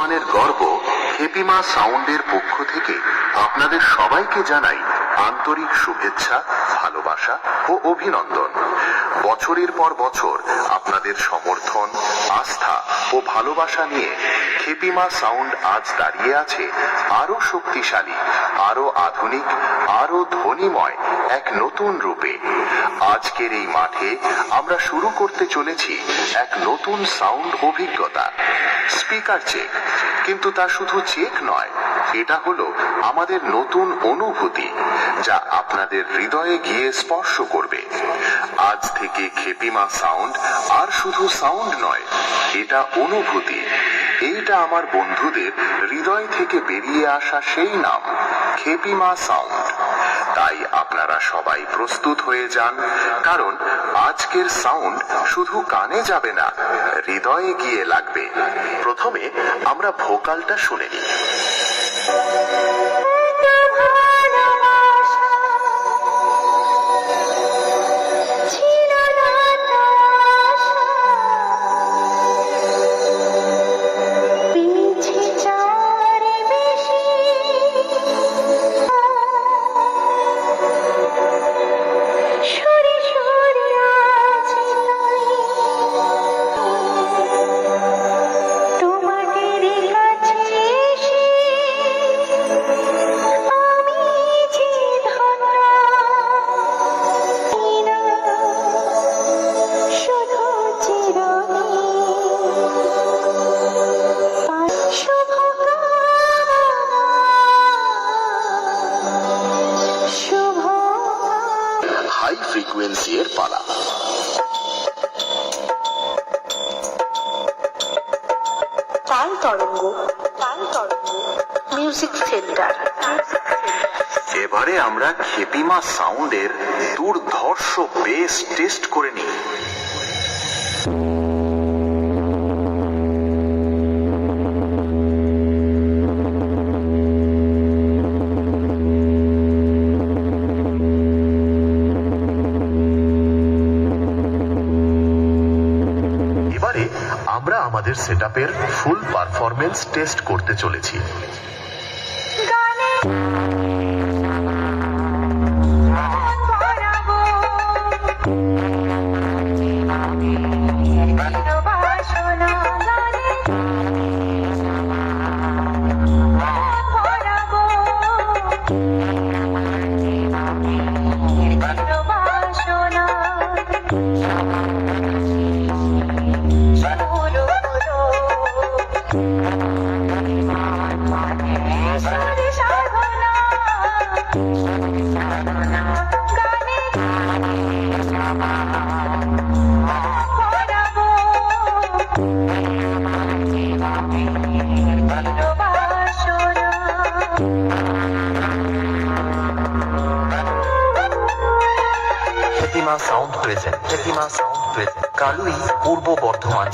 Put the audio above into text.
বর্ধমানের গর্ব হেপিমা সাউন্ডের পক্ষ থেকে আপনাদের সবাইকে জানাই আন্তরিক শুভেচ্ছা, ভালোবাসা ও অভিনন্দন। বছরের পর বছর আপনাদের সমর্থন, আস্থা ও ভালোবাসা নিয়ে হেপিমা সাউন্ড আজ দাঁড়িয়ে আছে আরো শক্তিশালী, আরো আধুনিক, আরো ধ্বনিময় এক নতুন রূপে। আজকের এই মাঠে আমরা শুরু করতে চলেছি এক নতুন সাউন্ড অভিজ্ঞতা। স্পিকার চেক, কিন্তু তা শুধু চেক নয়, এটা হলো আমাদের নতুন অনুভূতি যা আপনাদের হৃদয়ে গিয়ে স্পর্শ করবে। আজ থেকে হেপিমা সাউন্ড আর শুধু সাউন্ড নয়, এটা অনুভূতি। এইটা আমার বন্ধুদের হৃদয় থেকে বেরিয়ে আসা সেই নাম, হেপিমা সাউন্ড। তাই আপনারা সবাই প্রস্তুত হয়ে যান, কারণ আজকের সাউন্ড শুধু কানে যাবে না, হৃদয়ে গিয়ে লাগবে। প্রথমে আমরা ভোকালটা শুনে নিই। হাই ফ্রিকোয়েন্সি এর পালা। তাল তরঙ্গ মিউজিক সেন্টার। এবারে আমরা হেপিমা সাউন্ডের দুর্ধর্ষ বেস টেস্ট করে নিই। আমরা আমাদের সেটআপের ফুল পারফরম্যান্স টেস্ট করতে চলেছি। Khepima sound present, Khepima sound present, কালুই, পূর্ব বর্ধমান।